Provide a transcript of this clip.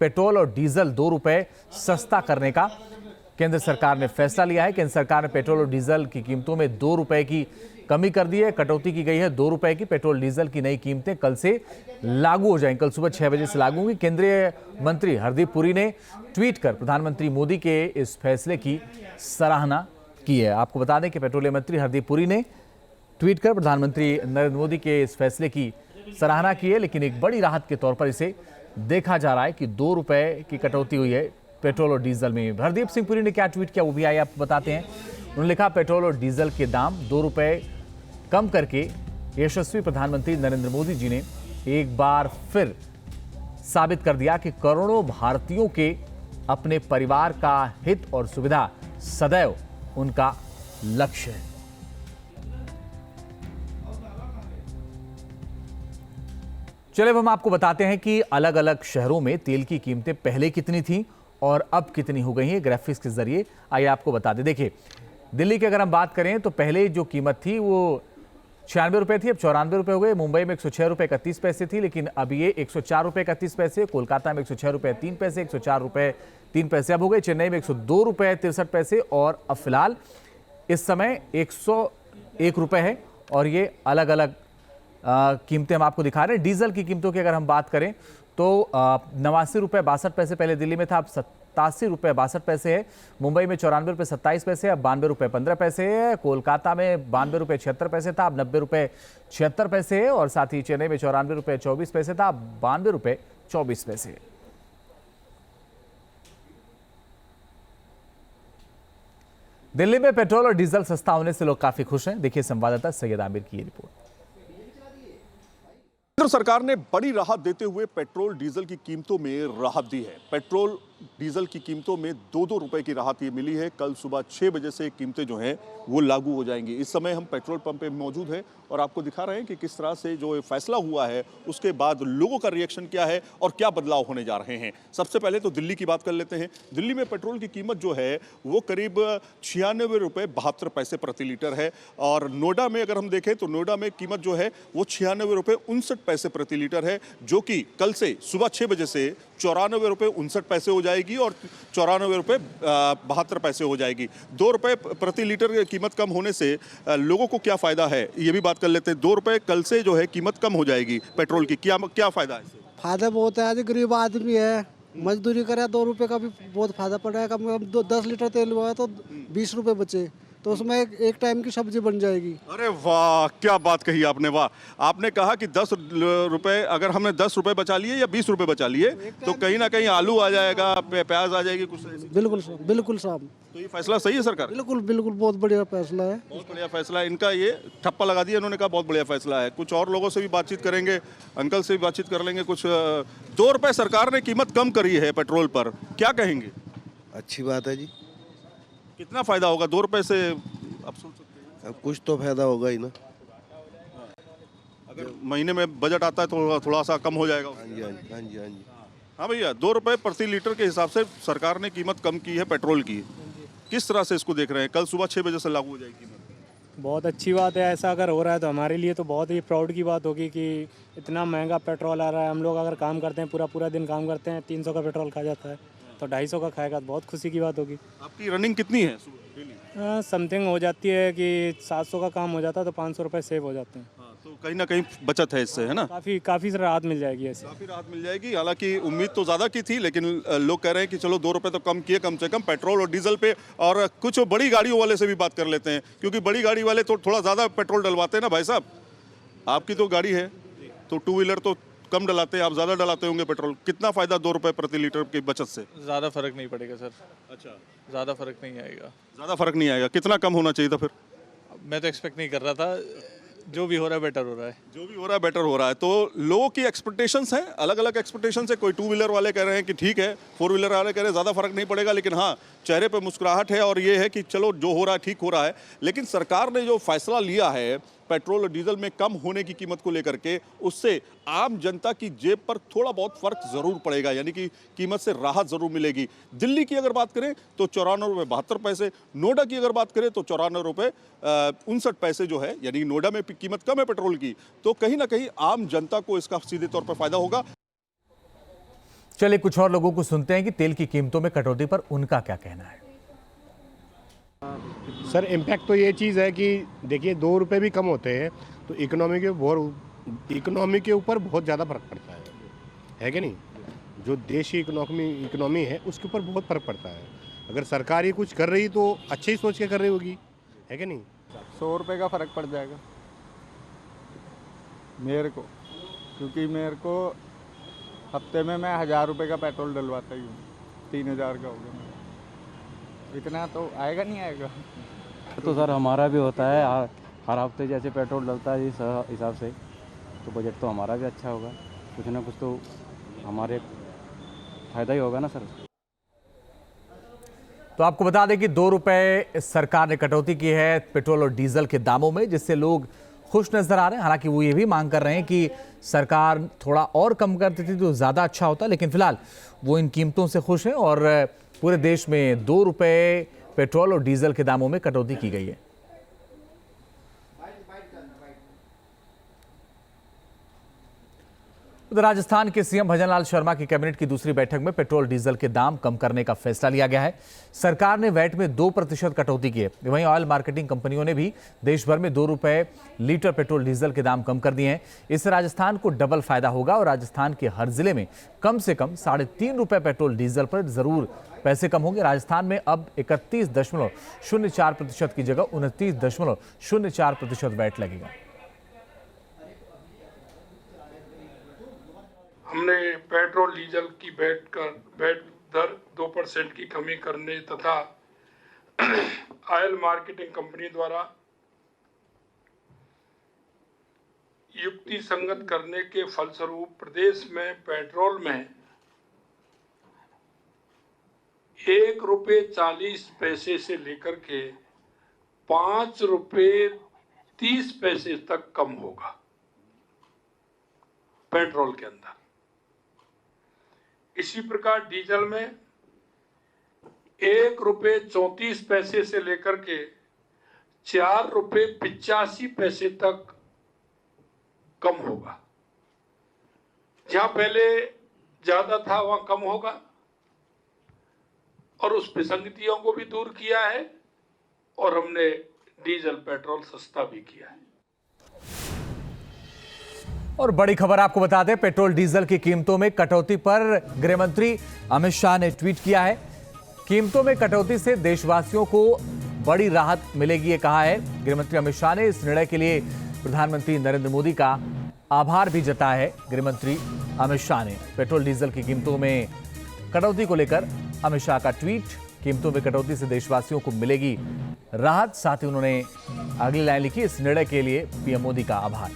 Petrol और diesel 2 रुपए सस्ता करने का केंद्र सरकार ने फैसला लिया है। केंद्र सरकार ने पेट्रोल और डीजल की कीमतों में 2 रुपए की कमी कर दी है। कटौती की गई है 2 रुपए की। पेट्रोल डीजल की नई कीमतें कल से लागू हो जाएंगी। कल सुबह 6 बजे से लागू होंगी। केंद्रीय मंत्री हरदीप पुरी ने ट्वीट कर प्रधानमंत्री मोदी के इस फैसले की सराहना की है। आपको बता दें कि पेट्रोलियम मंत्री हरदीप पुरी ने ट्वीट कर प्रधानमंत्री नरेंद्र मोदी के इस फैसले की सराहना की है, लेकिन एक बड़ी राहत के तौर पर इसे देखा जा रहा है कि 2 रुपए की कटौती हुई है पेट्रोल और डीजल में। हरदीप सिंह पुरी ने क्या ट्वीट किया वो भी आइए आपको बताते हैं। उन्होंने लिखा, पेट्रोल और डीजल के दाम 2 रुपए कम करके यशस्वी प्रधानमंत्री नरेंद्र मोदी जी ने एक बार फिर साबित कर दिया कि करोड़ों भारतीयों के अपने परिवार का हित और सुविधा सदैव उनका लक्ष्य है। चलिए अब हम आपको बताते हैं कि अलग अलग शहरों में तेल की कीमतें पहले कितनी थीं और अब कितनी हो गई हैं ग्राफिक्स के जरिए। आइए आपको बता दें। देखिए, दिल्ली की अगर हम बात करें तो पहले जो कीमत थी वो 96 रुपए थी, अब 94 रुपए हो गए। मुंबई में 106 रुपए 31 पैसे थी, लेकिन अब ये 104 रुपए 31 पैसे। कोलकाता में 106 रुपए 3 पैसे, 104 रुपए 3 पैसे अब हो गए। चेन्नई में 102 रुपए 63 पैसे और अब फिलहाल इस समय 101 रुपए है। और ये अलग अलग कीमतें हम आपको दिखा रहे हैं। डीजल की कीमतों की अगर हम बात करें तो 89 रुपए 62 पैसे पहले दिल्ली में था, अब 87 रुपए 62 पैसे है। मुंबई में 94 रुपए 27 पैसे, अब 92 रुपए 15 पैसे है। कोलकाता में 92 रुपए 76 पैसे था, अब 90 रुपए 76 पैसे है। और साथ ही चेन्नई में 94 रुपए 24 पैसे था, अब 92 रुपए 24 पैसे है। दिल्ली में पेट्रोल और डीजल सस्ता होने से लोग काफी खुश हैं। देखिए संवाददाता सैयद आमिर की ये रिपोर्ट। केंद्र सरकार ने बड़ी राहत देते हुए पेट्रोल डीजल की कीमतों में राहत दी है। पेट्रोल डीजल की कीमतों में 2-2 रुपए की राहत ये मिली है। कल सुबह 6 बजे से कीमतें जो हैं वो लागू हो जाएंगी। इस समय हम पेट्रोल पंप पे मौजूद हैं और आपको दिखा रहे हैं कि किस तरह से जो फैसला हुआ है उसके बाद लोगों का रिएक्शन क्या है और क्या बदलाव होने जा रहे हैं। सबसे पहले तो दिल्ली की बात कर लेते हैं। दिल्ली में पेट्रोल की कीमत जो है वो करीब 96 रुपए 72 पैसे प्रति लीटर है। और नोएडा में अगर हम देखें तो नोएडा में कीमत जो है वो 96 रुपए 59 पैसे प्रति लीटर है, जो कि कल से सुबह 6 बजे से 94 रुपए 59 पैसे हो जाएगी और 94 रुपए 72 पैसे हो जाएगी। 2 रुपए प्रति लीटर कीमत कम होने से लोगों को क्या फायदा है ये भी बात कर लेते हैं। 2 रुपए कल से जो है कीमत कम हो जाएगी पेट्रोल की, क्या फायदा है इससे? फायदा बहुत है। आज गरीब आदमी है, मजदूरी करे, 2 रुपए का भी बहुत फायदा पड़ रहा है। कम से कम 10 लीटर तेल हुआ है तो 20 रुपए बचे, तो उसमें एक टाइम की सब्जी बन जाएगी। अरे वाह, क्या बात कही आपने, वाह। आपने कहा कि 10 रुपए, अगर हमने 10 रुपए बचा लिए या 20 रुपए बचा लिए तो कहीं ना कहीं आलू आ जाएगा, प्याज आ जाएगी, कुछ। बिल्कुल साहब। तो ये फैसला सही है सरकार? बिल्कुल बहुत बढ़िया फैसला है। बहुत बढ़िया फैसला है इनका। ये ठप्पा लगा दिया इन्होंने, कहा बहुत बढ़िया फैसला है। कुछ और लोगों से भी बातचीत करेंगे, अंकल से भी बातचीत कर लेंगे कुछ। 2 रुपए सरकार ने कीमत कम करी है पेट्रोल पर, क्या कहेंगे? अच्छी बात है जी। कितना फायदा होगा 2 रुपए से, आप सोच सकते हैं? अब कुछ तो फायदा होगा ही ना। अगर महीने में बजट आता है तो थोड़ा सा कम हो जाएगा। हाँ जी हाँ जी हाँ जी हाँ जी। हाँ भैया, 2 रुपए प्रति लीटर के हिसाब से सरकार ने कीमत कम की है पेट्रोल की। किस तरह से इसको देख रहे हैं? कल सुबह 6 बजे से लागू हो जाएगी कीमत। बहुत अच्छी बात है। ऐसा अगर हो रहा है तो हमारे लिए तो बहुत ही प्राउड की बात होगी कि इतना महंगा पेट्रोल आ रहा है। हम लोग अगर काम करते हैं, पूरा दिन काम करते हैं, 300 का पेट्रोल खा जाता है, तो 250 का खाएगा तो बहुत खुशी की बात होगी। आपकी रनिंग कितनी है? समथिंग हो जाती है कि 700 का काम हो जाता है तो 500 रुपये सेव हो जाते हैं। तो कहीं ना कहीं बचत है इससे, है ना? काफ़ी राहत मिल जाएगी ऐसे। काफ़ी राहत मिल जाएगी। हालांकि उम्मीद तो ज़्यादा की थी, लेकिन लोग कह रहे हैं कि चलो 2 रुपए तो कम किए कम से कम पेट्रोल और डीजल पे। और कुछ बड़ी गाड़ियों वाले से भी बात कर लेते हैं, क्योंकि बड़ी गाड़ी वाले तो थोड़ा ज़्यादा पेट्रोल डलवाते हैं ना। भाई साहब, आपकी तो गाड़ी है तो 2 व्हीलर तो कम डलाते हैं, आप ज़्यादा डलाते होंगे पेट्रोल। कितना फ़ायदा 2 रुपए प्रति लीटर की बचत से? ज़्यादा फर्क नहीं पड़ेगा सर। अच्छा, ज़्यादा फर्क नहीं आएगा। ज़्यादा फर्क नहीं आएगा? कितना कम होना चाहिए था फिर? मैं तो एक्सपेक्ट नहीं कर रहा था। जो भी हो रहा है बेटर हो रहा है। जो भी हो रहा है बेटर हो रहा है। तो लोगों की एक्सपेक्टेशंस हैं, अलग अलग एक्सपेक्टेशंस है। कोई 2 व्हीलर वाले कह रहे हैं कि ठीक है, 4 व्हीलर वाले कह रहे हैं ज़्यादा फर्क नहीं पड़ेगा, लेकिन हाँ, चेहरे पे मुस्कुराहट है और ये है कि चलो जो हो रहा है ठीक हो रहा है। लेकिन सरकार ने जो फैसला लिया है पेट्रोल और डीजल में कम होने की कीमत को लेकर के, उससे आम जनता की जेब पर थोड़ा बहुत फर्क जरूर पड़ेगा, यानी कि कीमत से राहत जरूर मिलेगी। दिल्ली की अगर बात करें तो 94 रुपए 72 पैसे, नोएडा की अगर बात करें तो 94 रुपए 59 पैसे जो है, यानी नोएडा में कीमत कम है पेट्रोल की, तो कहीं ना कहीं आम जनता को इसका सीधे तौर पर फायदा होगा। चलिए कुछ और लोगों को सुनते हैं कि तेल की कीमतों में कटौती पर उनका क्या कहना है। सर इम्पैक्ट तो ये चीज़ है कि देखिए 2 रुपये भी कम होते हैं तो इकोनॉमी के ऊपर बहुत ज़्यादा फर्क पड़ता है कि नहीं। जो देश की इकोनॉमी है उसके ऊपर बहुत फर्क पड़ता है। अगर सरकार ये कुछ कर रही तो अच्छे ही सोच के कर रही होगी, है कि नहीं। 100 रुपये का फ़र्क पड़ जाएगा मेरे को, क्योंकि मेरे को हफ्ते में मैं 1000 रुपये का पेट्रोल डलवाता ही हूँ, 3000 का हो गया मेरा। इतना तो आएगा नहीं आएगा। तो सर हमारा भी होता है हर हफ्ते जैसे पेट्रोल डलता है इस हिसाब से, तो बजट तो हमारा भी अच्छा होगा, कुछ ना कुछ तो हमारे फ़ायदा ही होगा ना सर। तो आपको बता दें कि 2 रुपए सरकार ने कटौती की है पेट्रोल और डीजल के दामों में, जिससे लोग खुश नजर आ रहे हैं। हालांकि वो ये भी मांग कर रहे हैं कि सरकार थोड़ा और कम कर देती तो ज़्यादा अच्छा होता, लेकिन फिलहाल वो इन कीमतों से खुश हैं और पूरे देश में 2 रुपए पेट्रोल और डीजल के दामों में कटौती की गई है। उधर राजस्थान के सीएम भजनलाल शर्मा की कैबिनेट की दूसरी बैठक में पेट्रोल डीजल के दाम कम करने का फैसला लिया गया है। सरकार ने वैट में 2% कटौती की है। वहीं ऑयल मार्केटिंग कंपनियों ने भी देश भर में 2 रुपए लीटर पेट्रोल डीजल के दाम कम कर दिए हैं। इससे राजस्थान को डबल फायदा होगा और राजस्थान के हर जिले में कम से कम 3.5 रुपए पेट्रोल डीजल पर जरूर पैसे कम होंगे। राजस्थान में अब 31.04% की जगह 29.04% वैट लगेगा। हमने पेट्रोल डीजल की वैट दर 2% की कमी करने तथा ऑयल मार्केटिंग कंपनी द्वारा युक्ति संगत करने के फलस्वरूप प्रदेश में पेट्रोल में 1 रुपये 40 पैसे से लेकर के 5 रुपये 30 पैसे तक कम होगा पेट्रोल के अंदर। इसी प्रकार डीजल में 1 रुपये 34 पैसे से लेकर के 4 रुपये 85 पैसे तक कम होगा। जहां पहले ज्यादा था वहां कम होगा और उस विसंगतियों को भी दूर किया है और हमने डीजल पेट्रोल सस्ता भी किया है। और बड़ी खबर आपको बता दें, पेट्रोल डीजल की कीमतों में कटौती पर गृह मंत्री अमित शाह ने ट्वीट किया है। कीमतों में कटौती से देशवासियों को बड़ी राहत मिलेगी, ये कहा है। गृह मंत्री अमित शाह ने इस निर्णय के लिए प्रधानमंत्री नरेंद्र मोदी का आभार भी जताया है। गृह मंत्री अमित शाह ने पेट्रोल डीजल की कीमतों में कटौती को लेकर अमित शाह का ट्वीट, कीमतों में कटौती से देशवासियों को मिलेगी राहत। साथ ही उन्होंने अगली लाइन लिखी, इस निर्णय के लिए पीएम मोदी का आभार।